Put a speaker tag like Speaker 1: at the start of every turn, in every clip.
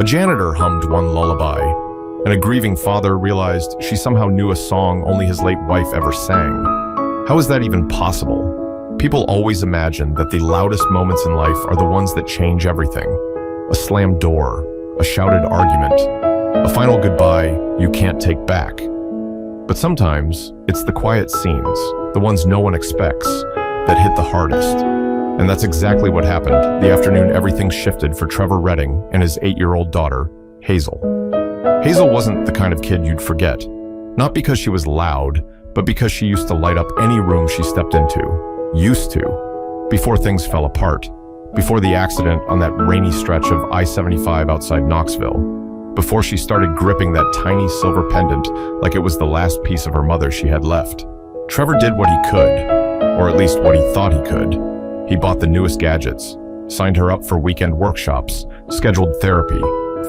Speaker 1: A janitor hummed one lullaby, and a grieving father realized she somehow knew a song only his late wife ever sang. How is that even possible? People always imagine that the loudest moments in life are the ones that change everything. A slammed door, a shouted argument, a final goodbye you can't take back. But sometimes it's the quiet scenes, the ones no one expects, that hit the hardest. And that's exactly what happened the afternoon everything shifted for Trevor Redding and his 8-year-old daughter, Hazel. Hazel wasn't the kind of kid you'd forget, not because she was loud, but because she used to light up any room she stepped into. Used to. Before things fell apart. Before the accident on that rainy stretch of I-75 outside Knoxville. Before she started gripping that tiny silver pendant like it was the last piece of her mother she had left. Trevor did what he could, or at least what he thought he could. He bought the newest gadgets, signed her up for weekend workshops, scheduled therapy,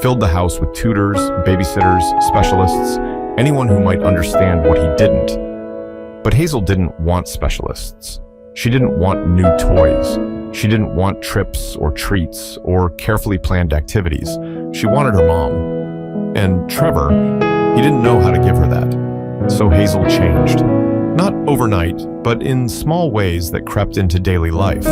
Speaker 1: filled the house with tutors, babysitters, specialists, anyone who might understand what he didn't. But Hazel didn't want specialists. She didn't want new toys. She didn't want trips or treats or carefully planned activities. She wanted her mom. And Trevor, he didn't know how to give her that. So Hazel changed. Not overnight, but in small ways that crept into daily life.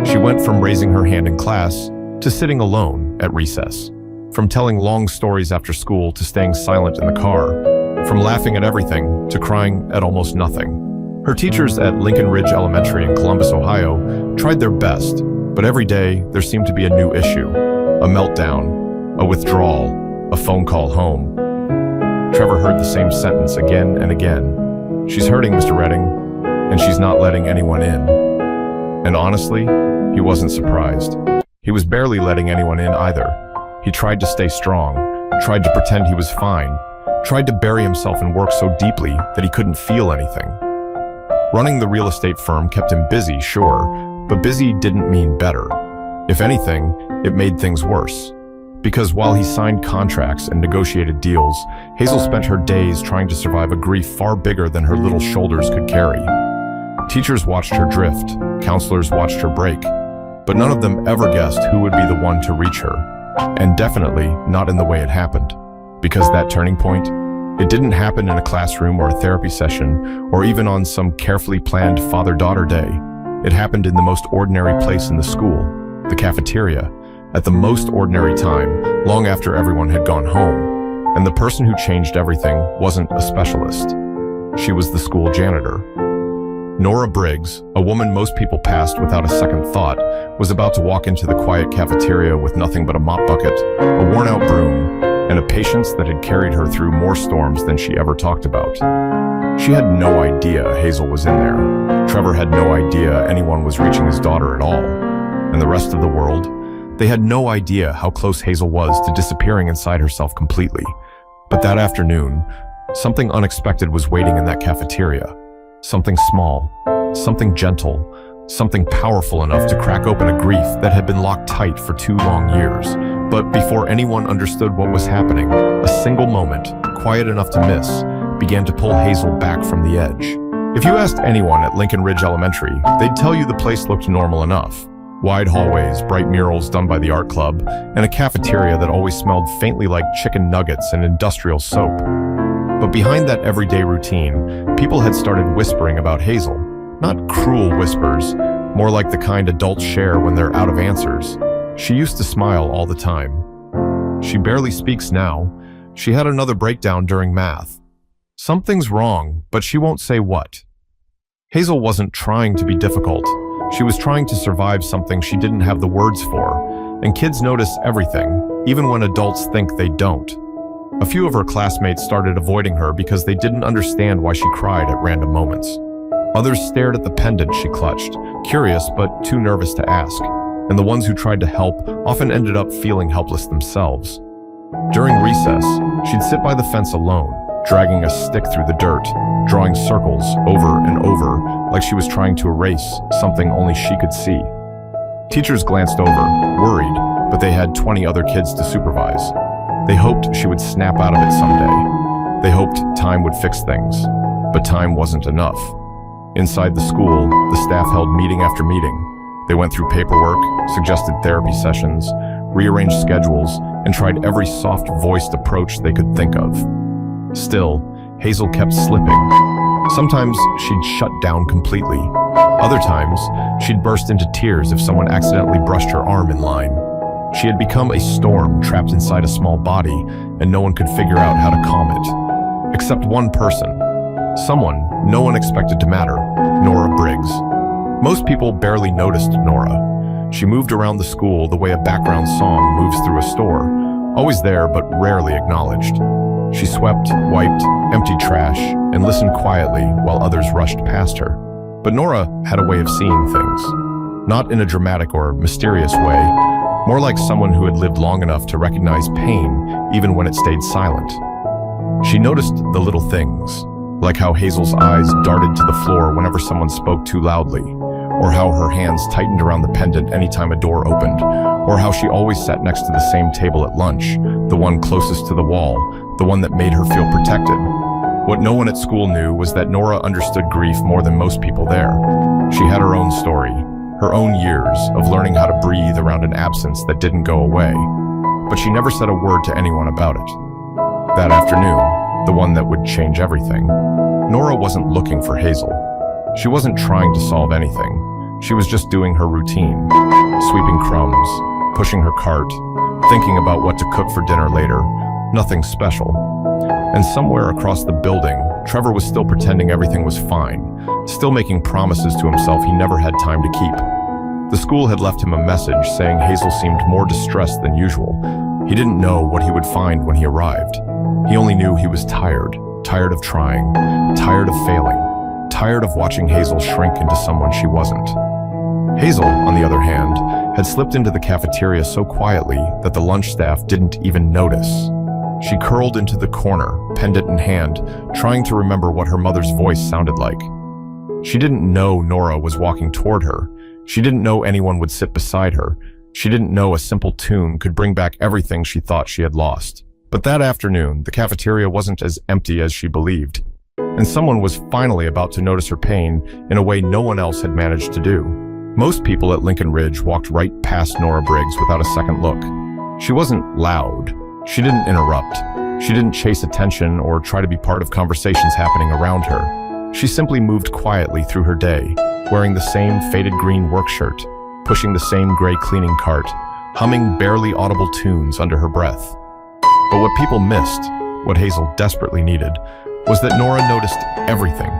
Speaker 1: She went from raising her hand in class to sitting alone at recess. From telling long stories after school to staying silent in the car. From laughing at everything to crying at almost nothing. Her teachers at Lincoln Ridge Elementary in Columbus, Ohio, tried their best, but every day there seemed to be a new issue. A meltdown, a withdrawal, a phone call home. Trevor heard the same sentence again and again. She's hurting, Mr. Redding, and she's not letting anyone in. And honestly, he wasn't surprised. He was barely letting anyone in either. He tried to stay strong, tried to pretend he was fine, tried to bury himself in work so deeply that he couldn't feel anything. Running the real estate firm kept him busy, sure, but busy didn't mean better. If anything, it made things worse. Because while he signed contracts and negotiated deals, Hazel spent her days trying to survive a grief far bigger than her little shoulders could carry. Teachers watched her drift, counselors watched her break, but none of them ever guessed who would be the one to reach her, and definitely not in the way it happened. Because that turning point, it didn't happen in a classroom or a therapy session, or even on some carefully planned father-daughter day. It happened in the most ordinary place in the school, the cafeteria, at the most ordinary time, long after everyone had gone home. And the person who changed everything wasn't a specialist. She was the school janitor. Nora Briggs, a woman most people passed without a second thought, was about to walk into the quiet cafeteria with nothing but a mop bucket, a worn-out broom, and a patience that had carried her through more storms than she ever talked about. She had no idea Hazel was in there. Trevor had no idea anyone was reaching his daughter at all. And the rest of the world? They had no idea how close Hazel was to disappearing inside herself completely. But that afternoon, something unexpected was waiting in that cafeteria. Something small, something gentle, something powerful enough to crack open a grief that had been locked tight for 2 long years. But before anyone understood what was happening, a single moment, quiet enough to miss, began to pull Hazel back from the edge. If you asked anyone at Lincoln Ridge Elementary, they'd tell you the place looked normal enough. Wide hallways, bright murals done by the art club, and a cafeteria that always smelled faintly like chicken nuggets and industrial soap. But behind that everyday routine, people had started whispering about Hazel. Not cruel whispers, more like the kind adults share when they're out of answers. She used to smile all the time. She barely speaks now. She had another breakdown during math. Something's wrong, but she won't say what. Hazel wasn't trying to be difficult. She was trying to survive something she didn't have the words for, and kids notice everything, even when adults think they don't. A few of her classmates started avoiding her because they didn't understand why she cried at random moments. Others stared at the pendant she clutched, curious but too nervous to ask, and the ones who tried to help often ended up feeling helpless themselves. During recess, she'd sit by the fence alone, dragging a stick through the dirt, drawing circles over and over like she was trying to erase something only she could see. Teachers glanced over, worried, but they had 20 other kids to supervise. They hoped she would snap out of it someday. They hoped time would fix things, but time wasn't enough. Inside the school, the staff held meeting after meeting. They went through paperwork, suggested therapy sessions, rearranged schedules, and tried every soft-voiced approach they could think of. Still, Hazel kept slipping. Sometimes she'd shut down completely. Other times, she'd burst into tears if someone accidentally brushed her arm in line. She had become a storm trapped inside a small body, and no one could figure out how to calm it. Except one person. Someone no one expected to matter, Nora Briggs. Most people barely noticed Nora. She moved around the school the way a background song moves through a store, always there but rarely acknowledged. She swept, wiped, emptied trash, and listened quietly while others rushed past her. But Nora had a way of seeing things. Not in a dramatic or mysterious way, more like someone who had lived long enough to recognize pain even when it stayed silent. She noticed the little things, like how Hazel's eyes darted to the floor whenever someone spoke too loudly, or how her hands tightened around the pendant anytime a door opened, or how she always sat next to the same table at lunch, the one closest to the wall, the one that made her feel protected. What no one at school knew was that Nora understood grief more than most people there. She had her own story, her own years of learning how to breathe around an absence that didn't go away, but she never said a word to anyone about it. That afternoon, the one that would change everything, Nora wasn't looking for Hazel. She wasn't trying to solve anything. She was just doing her routine, sweeping crumbs, pushing her cart, thinking about what to cook for dinner later. Nothing special. And somewhere across the building, Trevor was still pretending everything was fine, still making promises to himself he never had time to keep. The school had left him a message saying Hazel seemed more distressed than usual. He didn't know what he would find when he arrived. He only knew he was tired of trying, tired of failing, tired of watching Hazel shrink into someone she wasn't. Hazel, on the other hand, had slipped into the cafeteria so quietly that the lunch staff didn't even notice. She curled into the corner, pendant in hand, trying to remember what her mother's voice sounded like. She didn't know Nora was walking toward her. She didn't know anyone would sit beside her. She didn't know a simple tune could bring back everything she thought she had lost. But that afternoon, the cafeteria wasn't as empty as she believed, and someone was finally about to notice her pain in a way no one else had managed to do. Most people at Lincoln Ridge walked right past Nora Briggs without a second look. She wasn't loud. She didn't interrupt. She didn't chase attention or try to be part of conversations happening around her. She simply moved quietly through her day, wearing the same faded green work shirt, pushing the same gray cleaning cart, humming barely audible tunes under her breath. But what people missed, what Hazel desperately needed, was that Nora noticed everything.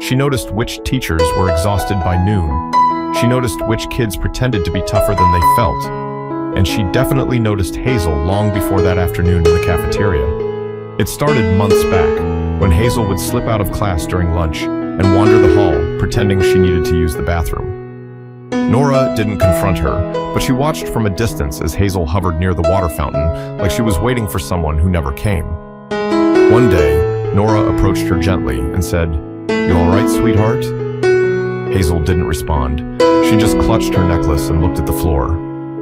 Speaker 1: She noticed which teachers were exhausted by noon. She noticed which kids pretended to be tougher than they felt. And she definitely noticed Hazel long before that afternoon in the cafeteria. It started months back, when Hazel would slip out of class during lunch and wander the hall, pretending she needed to use the bathroom. Nora didn't confront her, but she watched from a distance as Hazel hovered near the water fountain, like she was waiting for someone who never came. One day, Nora approached her gently and said, "You all right, sweetheart?" Hazel didn't respond. She just clutched her necklace and looked at the floor.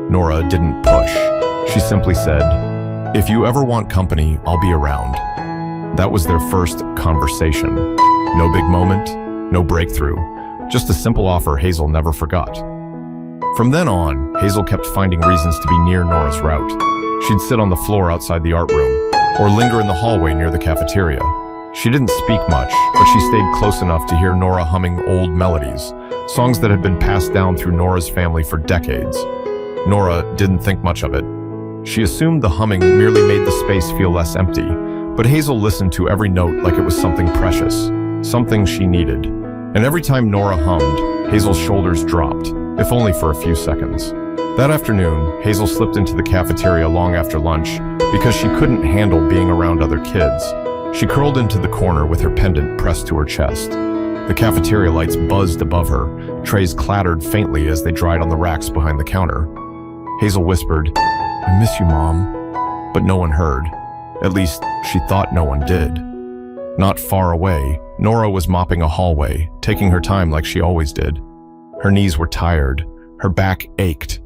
Speaker 1: Nora didn't push. She simply said, "If you ever want company, I'll be around." That was their first conversation. No big moment, no breakthrough, just a simple offer Hazel never forgot. From then on, Hazel kept finding reasons to be near Nora's route. She'd sit on the floor outside the art room, or linger in the hallway near the cafeteria. She didn't speak much, but she stayed close enough to hear Nora humming old melodies, songs that had been passed down through Nora's family for decades. Nora didn't think much of it. She assumed the humming merely made the space feel less empty, but Hazel listened to every note like it was something precious, something she needed. And every time Nora hummed, Hazel's shoulders dropped, if only for a few seconds. That afternoon, Hazel slipped into the cafeteria long after lunch because she couldn't handle being around other kids. She curled into the corner with her pendant pressed to her chest. The cafeteria lights buzzed above her. Trays clattered faintly as they dried on the racks behind the counter. Hazel whispered, "I miss you, Mom." But no one heard. At least, she thought no one did. Not far away, Nora was mopping a hallway, taking her time like she always did. Her knees were tired. Her back ached.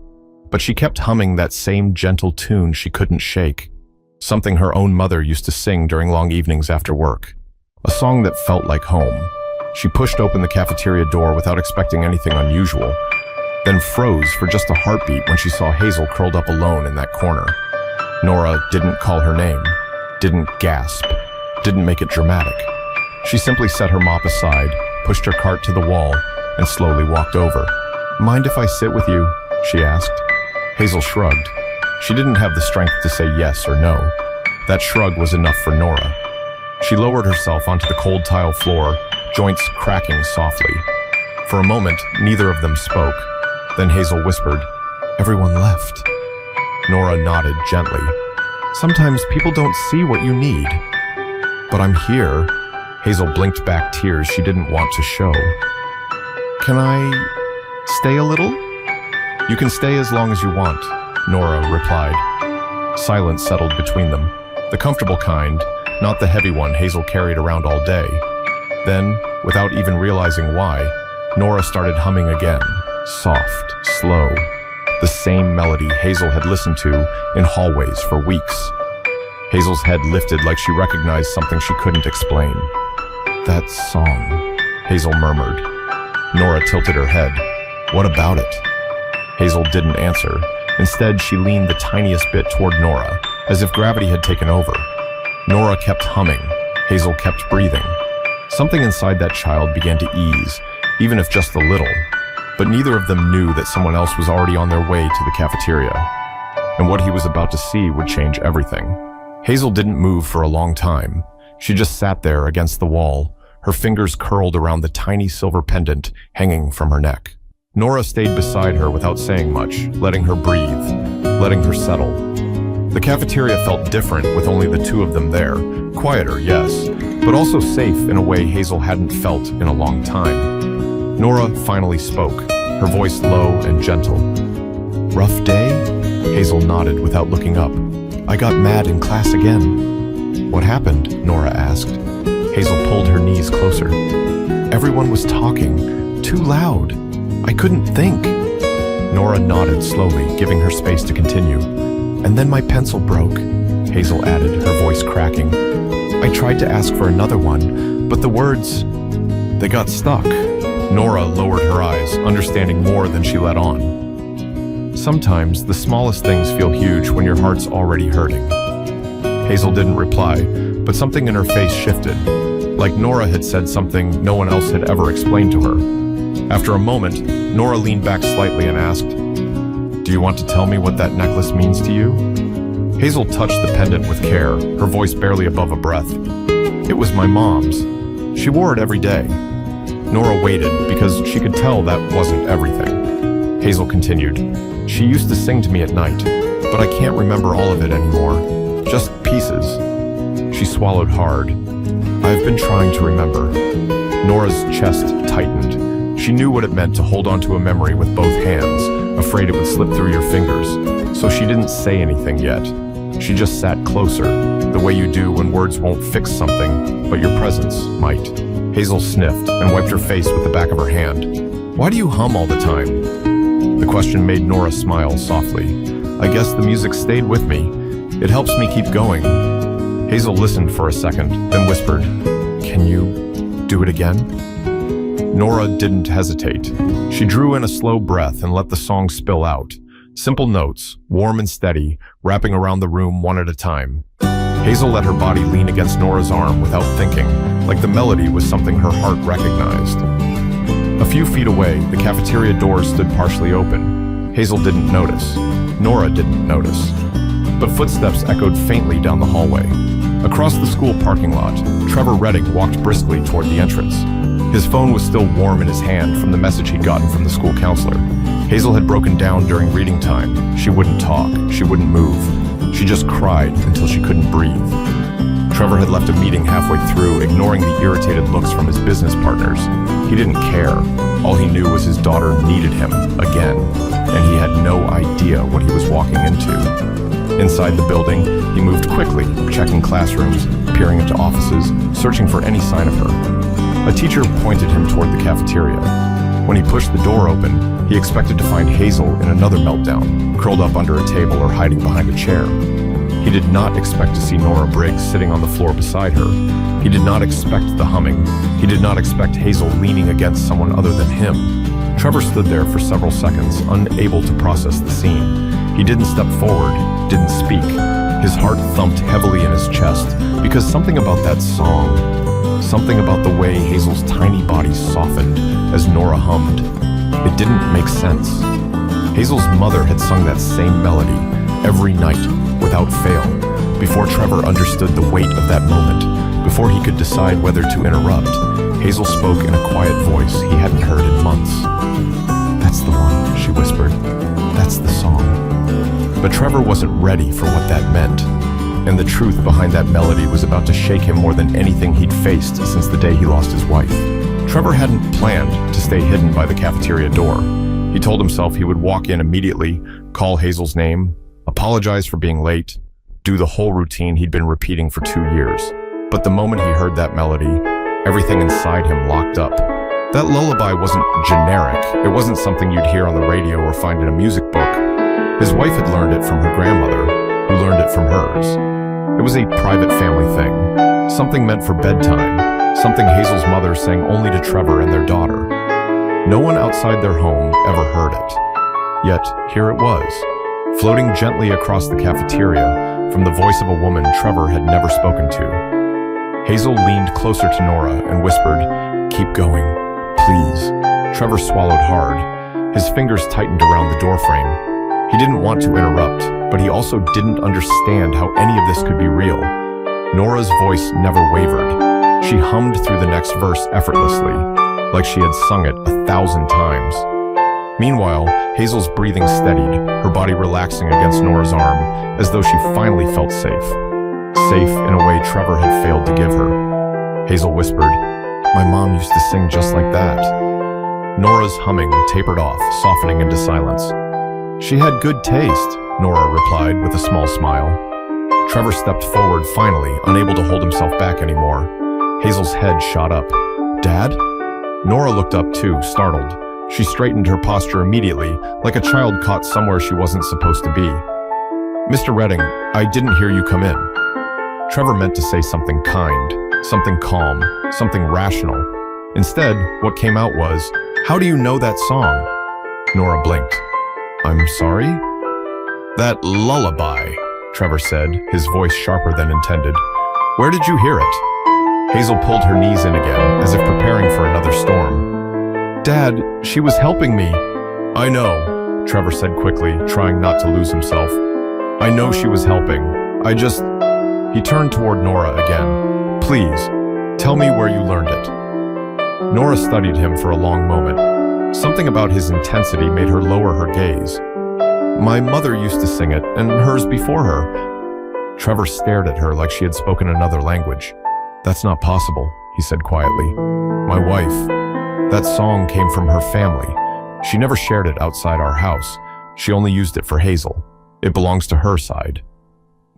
Speaker 1: But she kept humming that same gentle tune she couldn't shake. Something her own mother used to sing during long evenings after work. A song that felt like home. She pushed open the cafeteria door without expecting anything unusual, then froze for just a heartbeat when she saw Hazel curled up alone in that corner. Nora didn't call her name, didn't gasp, didn't make it dramatic. She simply set her mop aside, pushed her cart to the wall, and slowly walked over. "Mind if I sit with you?" she asked. Hazel shrugged. She didn't have the strength to say yes or no. That shrug was enough for Nora. She lowered herself onto the cold tile floor, joints cracking softly. For a moment, neither of them spoke. Then Hazel whispered, "Everyone left." Nora nodded gently. "Sometimes people don't see what you need." "But I'm here." Hazel blinked back tears she didn't want to show. "Can I stay a little?" "You can stay as long as you want," Nora replied. Silence settled between them, the comfortable kind, not the heavy one Hazel carried around all day. Then, without even realizing why, Nora started humming again, soft, slow, the same melody Hazel had listened to in hallways for weeks. Hazel's head lifted like she recognized something she couldn't explain. "That song," Hazel murmured. Nora tilted her head. "What about it?" Hazel didn't answer. Instead, she leaned the tiniest bit toward Nora, as if gravity had taken over. Nora kept humming. Hazel kept breathing. Something inside that child began to ease, even if just a little. But neither of them knew that someone else was already on their way to the cafeteria. And what he was about to see would change everything. Hazel didn't move for a long time. She just sat there against the wall, her fingers curled around the tiny silver pendant hanging from her neck. Nora stayed beside her without saying much, letting her breathe, letting her settle. The cafeteria felt different with only the two of them there. Quieter, yes, but also safe in a way Hazel hadn't felt in a long time. Nora finally spoke, her voice low and gentle. "Rough day?" Hazel nodded without looking up. "I got mad in class again." "What happened?" Nora asked. Hazel pulled her knees closer. "Everyone was talking, too loud. I couldn't think." Nora nodded slowly, giving her space to continue. "And then my pencil broke," Hazel added, her voice cracking. "I tried to ask for another one, but the words, they got stuck." Nora lowered her eyes, understanding more than she let on. Sometimes the smallest things feel huge when your heart's already hurting. Hazel didn't reply, but something in her face shifted, like Nora had said something no one else had ever explained to her. After a moment, Nora leaned back slightly and asked, "Do you want to tell me what that necklace means to you?" Hazel touched the pendant with care, her voice barely above a breath. "It was my mom's. She wore it every day." Nora waited because she could tell that wasn't everything. Hazel continued, "She used to sing to me at night, but I can't remember all of it anymore. Just pieces." She swallowed hard. "I've been trying to remember." Nora's chest tightened. She knew what it meant to hold onto a memory with both hands, afraid it would slip through your fingers, so she didn't say anything yet. She just sat closer, the way you do when words won't fix something, but your presence might. Hazel sniffed and wiped her face with the back of her hand. "Why do you hum all the time?" The question made Nora smile softly. "I guess the music stayed with me. It helps me keep going." Hazel listened for a second, then whispered, "Can you do it again?" Nora didn't hesitate. She drew in a slow breath and let the song spill out. Simple notes, warm and steady, wrapping around the room one at a time. Hazel let her body lean against Nora's arm without thinking, like the melody was something her heart recognized. A few feet away, the cafeteria doors stood partially open. Hazel didn't notice. Nora didn't notice. But footsteps echoed faintly down the hallway. Across the school parking lot, Trevor Redding walked briskly toward the entrance. His phone was still warm in his hand from the message he'd gotten from the school counselor. Hazel had broken down during reading time. She wouldn't talk. She wouldn't move. She just cried until she couldn't breathe. Trevor had left a meeting halfway through, ignoring the irritated looks from his business partners. He didn't care. All he knew was his daughter needed him again, and he had no idea what he was walking into. Inside the building, he moved quickly, checking classrooms, peering into offices, searching for any sign of her. A teacher pointed him toward the cafeteria. When he pushed the door open, he expected to find Hazel in another meltdown, curled up under a table or hiding behind a chair. He did not expect to see Nora Briggs sitting on the floor beside her. He did not expect the humming. He did not expect Hazel leaning against someone other than him. Trevor stood there for several seconds, unable to process the scene. He didn't step forward, didn't speak. His heart thumped heavily in his chest because something about that song, something about the way Hazel's tiny body softened as Nora hummed, it didn't make sense. Hazel's mother had sung that same melody every night without fail before Trevor understood the weight of that moment. Before he could decide whether to interrupt, Hazel spoke in a quiet voice he hadn't heard in months. "That's the one," she whispered. "That's the song." But Trevor wasn't ready for what that meant, and the truth behind that melody was about to shake him more than anything he'd faced since the day he lost his wife. Trevor hadn't planned to stay hidden by the cafeteria door. He told himself he would walk in immediately, call Hazel's name, apologize for being late, do the whole routine he'd been repeating for 2 years. But the moment he heard that melody, everything inside him locked up. That lullaby wasn't generic. It wasn't something you'd hear on the radio or find in a music book. His wife had learned it from her grandmother, who learned it from hers. It was a private family thing, something meant for bedtime, something Hazel's mother sang only to Trevor and their daughter. No one outside their home ever heard it. Yet, here it was, floating gently across the cafeteria from the voice of a woman Trevor had never spoken to. Hazel leaned closer to Nora and whispered, "Keep going, please." Trevor swallowed hard. His fingers tightened around the doorframe. He didn't want to interrupt, but he also didn't understand how any of this could be real. Nora's voice never wavered. She hummed through the next verse effortlessly, like she had sung it 1,000 times. Meanwhile, Hazel's breathing steadied, her body relaxing against Nora's arm, as though she finally felt safe. Safe in a way Trevor had failed to give her. Hazel whispered, "My mom used to sing just like that." Nora's humming tapered off, softening into silence. "She had good taste," Nora replied with a small smile. Trevor stepped forward finally, unable to hold himself back anymore. Hazel's head shot up. "Dad?" Nora looked up too, startled. She straightened her posture immediately, like a child caught somewhere she wasn't supposed to be. "Mr. Redding, I didn't hear you come in." Trevor meant to say something kind, something calm, something rational. Instead, what came out was, "How do you know that song?" Nora blinked. "I'm sorry?" "That lullaby," Trevor said, his voice sharper than intended. "Where did you hear it?" Hazel pulled her knees in again, as if preparing for another storm. "Dad, she was helping me." "I know," Trevor said quickly, trying not to lose himself. "I know she was helping. He turned toward Nora again. "Please, tell me where you learned it." Nora studied him for a long moment. Something about his intensity made her lower her gaze. "My mother used to sing it, and hers before her." Trevor stared at her like she had spoken another language. "That's not possible," he said quietly. "My wife, that song came from her family. She never shared it outside our house. She only used it for Hazel. It belongs to her side."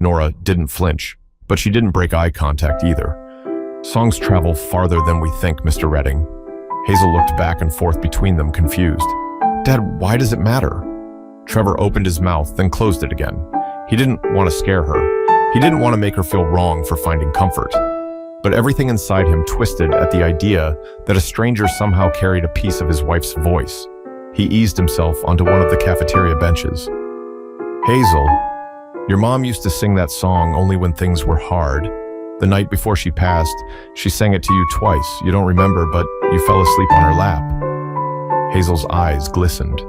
Speaker 1: Nora didn't flinch, but she didn't break eye contact either. "Songs travel farther than we think, Mr. Redding." Hazel looked back and forth between them, confused. "Dad, why does it matter?" Trevor opened his mouth, then closed it again. He didn't want to scare her. He didn't want to make her feel wrong for finding comfort. But everything inside him twisted at the idea that a stranger somehow carried a piece of his wife's voice. He eased himself onto one of the cafeteria benches. "Hazel, your mom used to sing that song only when things were hard. The night before she passed, she sang it to you twice. You don't remember, but you fell asleep on her lap." Hazel's eyes glistened.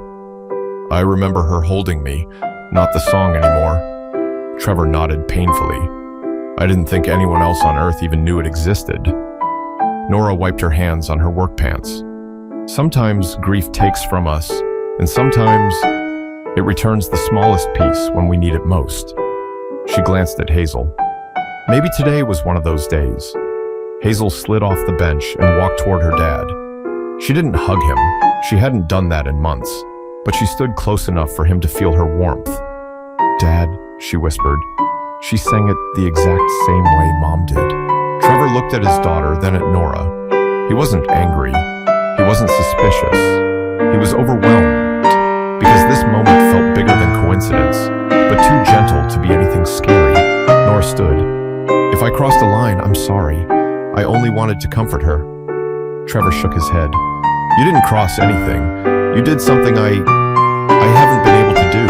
Speaker 1: "I remember her holding me, not the song anymore." Trevor nodded painfully. "I didn't think anyone else on Earth even knew it existed." Nora wiped her hands on her work pants. "Sometimes grief takes from us, and sometimes it returns the smallest piece when we need it most." She glanced at Hazel. Maybe today was one of those days. Hazel slid off the bench and walked toward her dad. She didn't hug him. She hadn't done that in months, but she stood close enough for him to feel her warmth. "Dad," she whispered. She sang it the exact same way Mom did. Trevor looked at his daughter, then at Nora. He wasn't angry. He wasn't suspicious. He was overwhelmed, because this moment felt bigger than coincidence, but too gentle to be anything scary. Nora stood. "If I crossed a line, I'm sorry. I only wanted to comfort her." Trevor shook his head. "You didn't cross anything. You did something I haven't been able to do."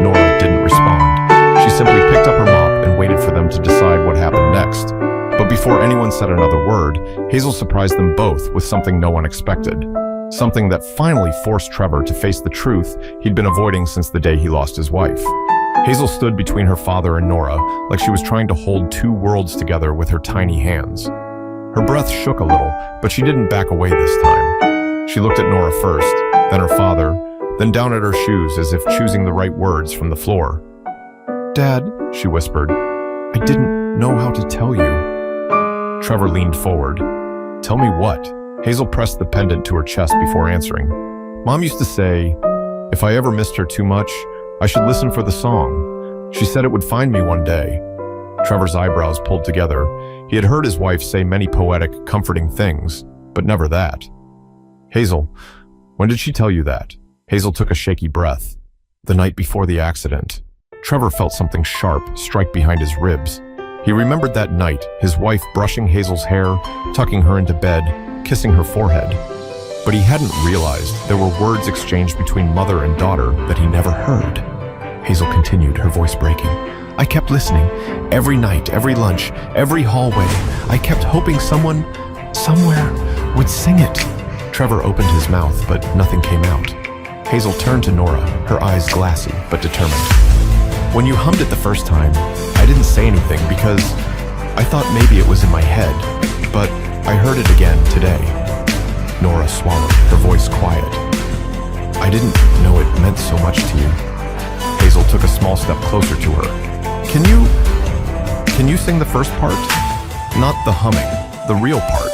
Speaker 1: Nora didn't respond. She simply picked up her But before anyone said another word, Hazel surprised them both with something no one expected. Something that finally forced Trevor to face the truth he'd been avoiding since the day he lost his wife. Hazel stood between her father and Nora like she was trying to hold two worlds together with her tiny hands. Her breath shook a little, but she didn't back away this time. She looked at Nora first, then her father, then down at her shoes as if choosing the right words from the floor. "Dad," she whispered, "I didn't know how to tell you." Trevor leaned forward. "Tell me what?" Hazel pressed the pendant to her chest before answering. "Mom used to say, if I ever missed her too much, I should listen for the song. She said it would find me one day." Trevor's eyebrows pulled together. He had heard his wife say many poetic, comforting things, but never that. "Hazel, when did she tell you that?" Hazel took a shaky breath. "The night before the accident." Trevor felt something sharp strike behind his ribs. He remembered that night, his wife brushing Hazel's hair, tucking her into bed, kissing her forehead. But he hadn't realized there were words exchanged between mother and daughter that he never heard. Hazel continued, her voice breaking. "I kept listening. Every night, every lunch, every hallway. I kept hoping someone, somewhere, would sing it." Trevor opened his mouth, but nothing came out. Hazel turned to Nora, her eyes glassy but determined. "When you hummed it the first time, I didn't say anything because I thought maybe it was in my head, but I heard it again today." Nora swallowed, her voice quiet. "I didn't know it meant so much to you." Hazel took a small step closer to her. Can you sing the first part? Not the humming, the real part."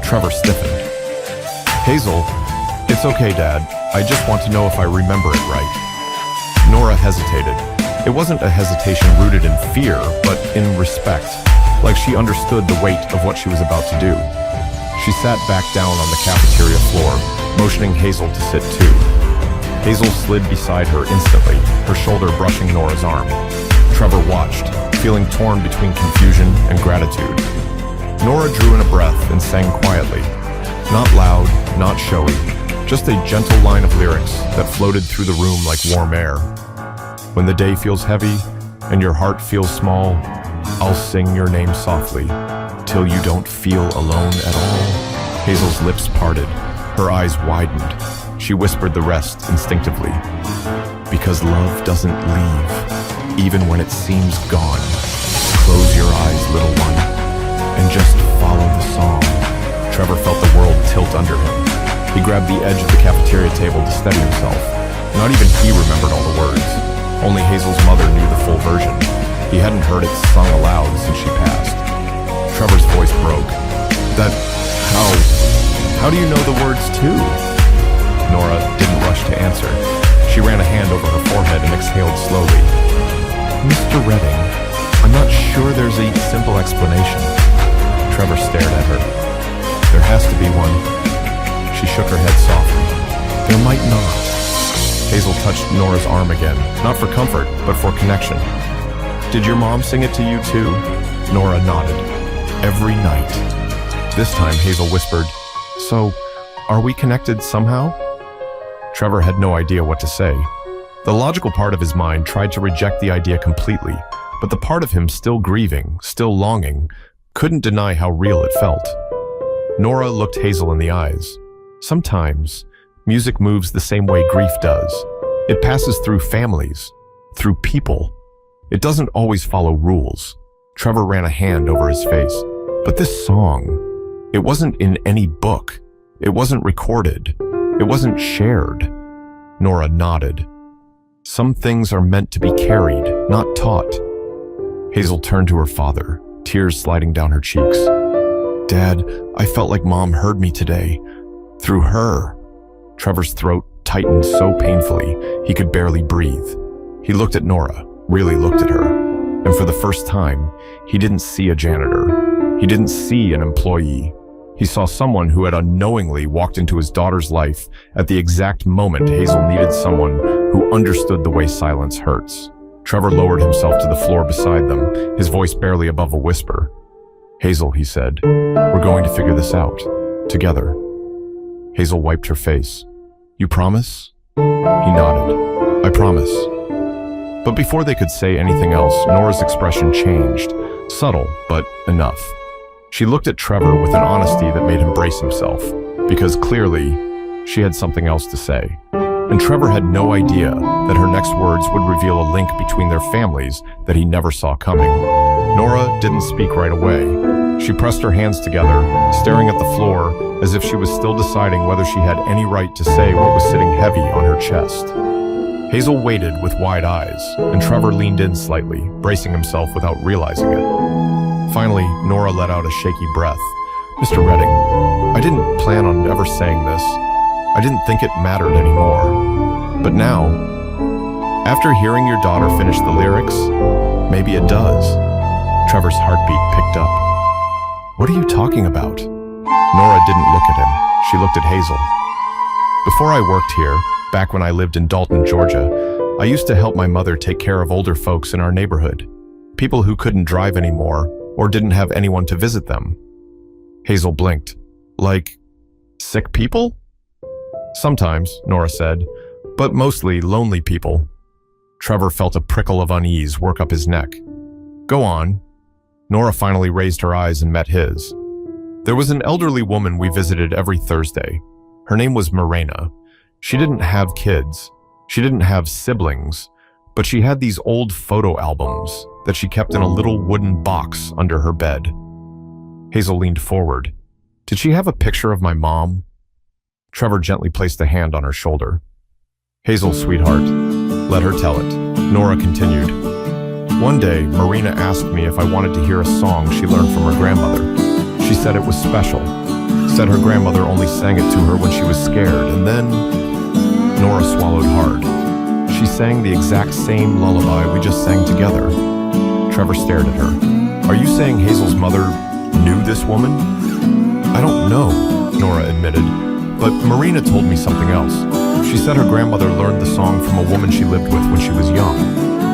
Speaker 1: Trevor stiffened. "Hazel, it's okay, Dad. I just want to know if I remember it right." Nora hesitated. It wasn't a hesitation rooted in fear, but in respect, like she understood the weight of what she was about to do. She sat back down on the cafeteria floor, motioning Hazel to sit too. Hazel slid beside her instantly, her shoulder brushing Nora's arm. Trevor watched, feeling torn between confusion and gratitude. Nora drew in a breath and sang quietly. Not loud, not showy, just a gentle line of lyrics that floated through the room like warm air. "When the day feels heavy and your heart feels small, I'll sing your name softly, till you don't feel alone at all." Hazel's lips parted, her eyes widened. She whispered the rest instinctively. "Because love doesn't leave, even when it seems gone. Close your eyes, little one, and just follow the song." Trevor felt the world tilt under him. He grabbed the edge of the cafeteria table to steady himself. Not even he remembered all the words. Only Hazel's mother knew the full version. He hadn't heard it sung aloud since she passed. Trevor's voice broke. How do you know the words too?" Nora didn't rush to answer. She ran a hand over her forehead and exhaled slowly. "Mr. Redding, I'm not sure there's a simple explanation." Trevor stared at her. "There has to be one." She shook her head softly. "There might not." Hazel touched Nora's arm again, not for comfort, but for connection. "Did your mom sing it to you too?" Nora nodded. "Every night." This time Hazel whispered, "So, are we connected somehow?" Trevor had no idea what to say. The logical part of his mind tried to reject the idea completely, but the part of him still grieving, still longing, couldn't deny how real it felt. Nora looked Hazel in the eyes. Sometimes, music moves the same way grief does. It passes through families, through people. It doesn't always follow rules. Trevor ran a hand over his face. But this song, it wasn't in any book. It wasn't recorded. It wasn't shared. Nora nodded. "Some things are meant to be carried, not taught." Hazel turned to her father, tears sliding down her cheeks. "Dad, I felt like Mom heard me today. Through her." Trevor's throat tightened so painfully he could barely breathe. He looked at Nora, really looked at her, and for the first time, he didn't see a janitor. He didn't see an employee. He saw someone who had unknowingly walked into his daughter's life at the exact moment Hazel needed someone who understood the way silence hurts. Trevor lowered himself to the floor beside them, his voice barely above a whisper. "Hazel," he said, "we're going to figure this out. Together." Hazel wiped her face. "You promise?" He nodded. "I promise." But before they could say anything else, Nora's expression changed. Subtle, but enough. She looked at Trevor with an honesty that made him brace himself, because clearly, she had something else to say. And Trevor had no idea that her next words would reveal a link between their families that he never saw coming. Nora didn't speak right away. She pressed her hands together, staring at the floor as if she was still deciding whether she had any right to say what was sitting heavy on her chest. Hazel waited with wide eyes, and Trevor leaned in slightly, bracing himself without realizing it. Finally, Nora let out a shaky breath. "Mr. Redding, I didn't plan on ever saying this. I didn't think it mattered anymore. But now, after hearing your daughter finish the lyrics, maybe it does." Trevor's heartbeat picked up. "What are you talking about?" Nora didn't look at him. She looked at Hazel. "Before I worked here, back when I lived in Dalton, Georgia, I used to help my mother take care of older folks in our neighborhood. People who couldn't drive anymore or didn't have anyone to visit them." Hazel blinked. "Like, sick people?" "Sometimes," Nora said, "but mostly lonely people." Trevor felt a prickle of unease work up his neck. "Go on." Nora finally raised her eyes and met his. "There was an elderly woman we visited every Thursday. Her name was Morena. She didn't have kids. She didn't have siblings, but she had these old photo albums that she kept in a little wooden box under her bed." Hazel leaned forward. "Did she have a picture of my mom?" Trevor gently placed a hand on her shoulder. "Hazel, sweetheart, let her tell it." Nora continued. "One day, Marina asked me if I wanted to hear a song she learned from her grandmother. She said it was special. Said her grandmother only sang it to her when she was scared, and then..." Nora swallowed hard. "She sang the exact same lullaby we just sang together." Trevor stared at her. "Are you saying Hazel's mother knew this woman?" "I don't know," Nora admitted. "But Marina told me something else. She said her grandmother learned the song from a woman she lived with when she was young.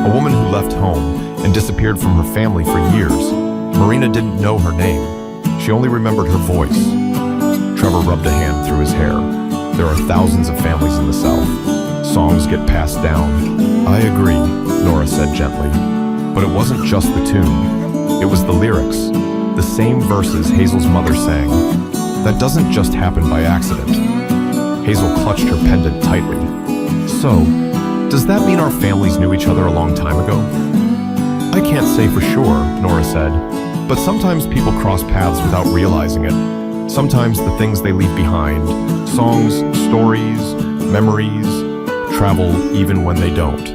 Speaker 1: A woman who left home and disappeared from her family for years. Marina didn't know her name. She only remembered her voice." Trevor rubbed a hand through his hair. "There are thousands of families in the South. Songs get passed down." "I agree," Nora said gently. "But it wasn't just the tune. It was the lyrics. The same verses Hazel's mother sang. That doesn't just happen by accident." Hazel clutched her pendant tightly. "So, does that mean our families knew each other a long time ago?" "I can't say for sure," Nora said, "but sometimes people cross paths without realizing it. Sometimes the things they leave behind, songs, stories, memories, travel even when they don't."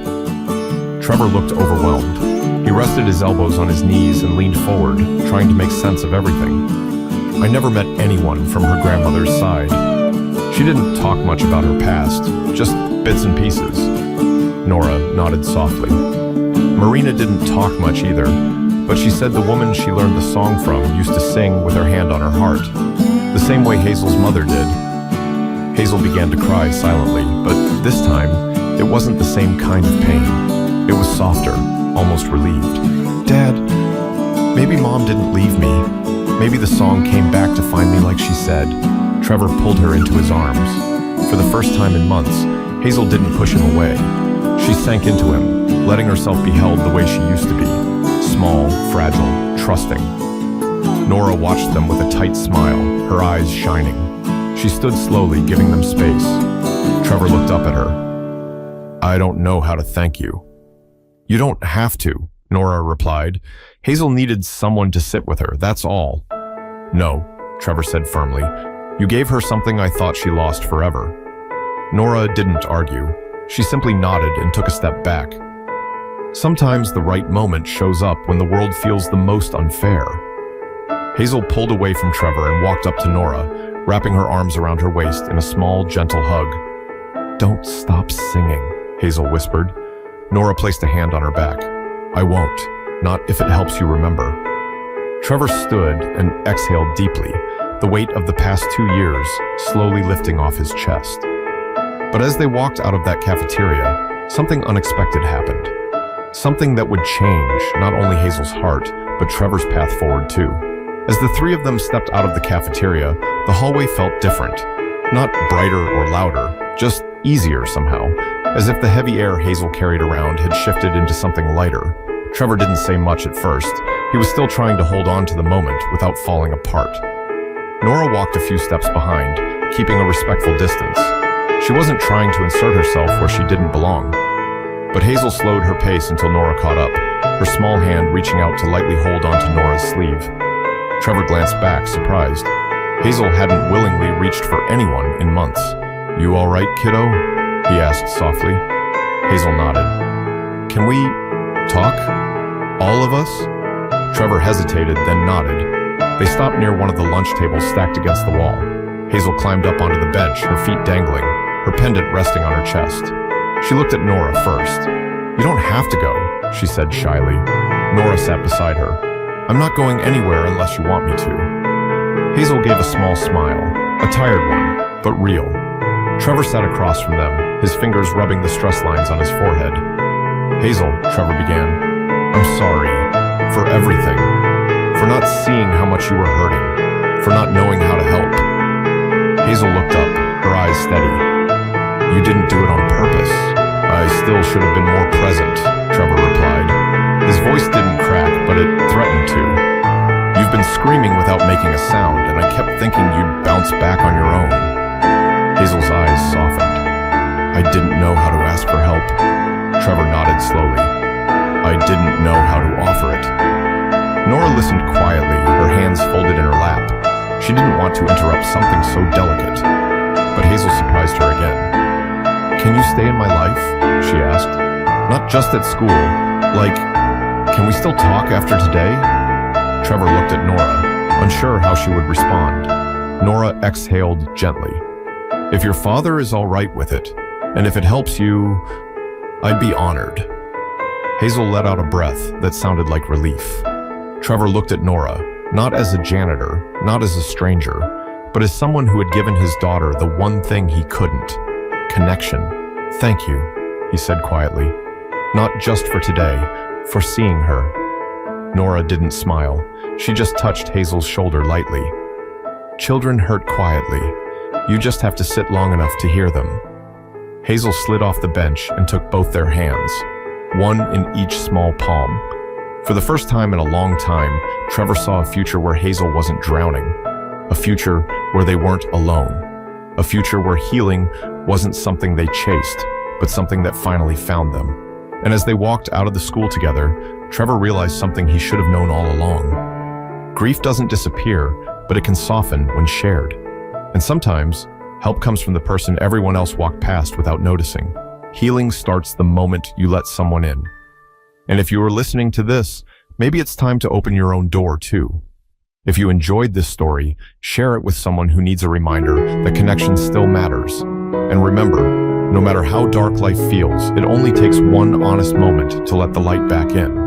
Speaker 1: Trevor looked overwhelmed. He rested his elbows on his knees and leaned forward, trying to make sense of everything. "I never met anyone from her grandmother's side. She didn't talk much about her past, just bits and pieces." Nora nodded softly. "Marina didn't talk much either, but she said the woman she learned the song from used to sing with her hand on her heart, the same way Hazel's mother did." Hazel began to cry silently, but this time, it wasn't the same kind of pain. It was softer, almost relieved. "Dad, maybe Mom didn't leave me. Maybe the song came back to find me like she said." Trevor pulled her into his arms. For the first time in months, Hazel didn't push him away. She sank into him, letting herself be held the way she used to be. Small, fragile, trusting. Nora watched them with a tight smile, her eyes shining. She stood slowly, giving them space. Trevor looked up at her. "I don't know how to thank you." "You don't have to," Nora replied. "Hazel needed someone to sit with her, that's all." "No," Trevor said firmly. "You gave her something I thought she lost forever." Nora didn't argue. She simply nodded and took a step back. Sometimes the right moment shows up when the world feels the most unfair. Hazel pulled away from Trevor and walked up to Nora, wrapping her arms around her waist in a small, gentle hug. "Don't stop singing," Hazel whispered. Nora placed a hand on her back. "I won't, not if it helps you remember." Trevor stood and exhaled deeply, the weight of the past 2 years slowly lifting off his chest. But as they walked out of that cafeteria, something unexpected happened. Something that would change not only Hazel's heart, but Trevor's path forward too. As the three of them stepped out of the cafeteria, the hallway felt different. Not brighter or louder, just easier somehow, as if the heavy air Hazel carried around had shifted into something lighter. Trevor didn't say much at first. He He was still trying to hold on to the moment without falling apart. Nora walked a few steps behind, keeping a respectful distance. She wasn't trying to insert herself where she didn't belong. But Hazel slowed her pace until Nora caught up, her small hand reaching out to lightly hold onto Nora's sleeve. Trevor glanced back, surprised. Hazel hadn't willingly reached for anyone in months. "You all right, kiddo?" he asked softly. Hazel nodded. "Can we talk? All of us?" Trevor hesitated, then nodded. They stopped near one of the lunch tables stacked against the wall. Hazel climbed up onto the bench, her feet dangling, her pendant resting on her chest. She looked at Nora first. "You don't have to go," she said shyly. Nora sat beside her. "I'm not going anywhere unless you want me to." Hazel gave a small smile, a tired one, but real. Trevor sat across from them, his fingers rubbing the stress lines on his forehead. "Hazel," Trevor began, "I'm sorry for everything, for not seeing how much you were hurting, for not knowing how to help." Hazel looked up, her eyes steady. "You didn't do it on purpose. I still should have been more present," Trevor replied. His voice didn't crack, but it threatened to. "You've been screaming without making a sound, and I kept thinking you'd bounce back on your own." Hazel's eyes softened. "I didn't know how to ask for help." Trevor nodded slowly. "I didn't know how to offer it." Nora listened quietly, her hands folded in her lap. She didn't want to interrupt something so delicate. But Hazel surprised her again. "Can you stay in my life?" she asked. "Not just at school. Like, can we still talk after today?" Trevor looked at Nora, unsure how she would respond. Nora exhaled gently. "If your father is all right with it, and if it helps you, I'd be honored." Hazel let out a breath that sounded like relief. Trevor looked at Nora, not as a janitor, not as a stranger, but as someone who had given his daughter the one thing he couldn't: connection. "Thank you," he said quietly. "Not just for today, for seeing her." Nora didn't smile. She just touched Hazel's shoulder lightly. "Children hurt quietly. You just have to sit long enough to hear them." Hazel slid off the bench and took both their hands, one in each small palm. For the first time in a long time, Trevor saw a future where Hazel wasn't drowning, a future where they weren't alone, a future where healing wasn't something they chased, but something that finally found them. And as they walked out of the school together, Trevor realized something he should have known all along. Grief doesn't disappear, but it can soften when shared. And sometimes, help comes from the person everyone else walked past without noticing. Healing starts the moment you let someone in. And if you are listening to this, maybe it's time to open your own door too. If you enjoyed this story, share it with someone who needs a reminder that connection still matters. And remember, no matter how dark life feels, it only takes one honest moment to let the light back in.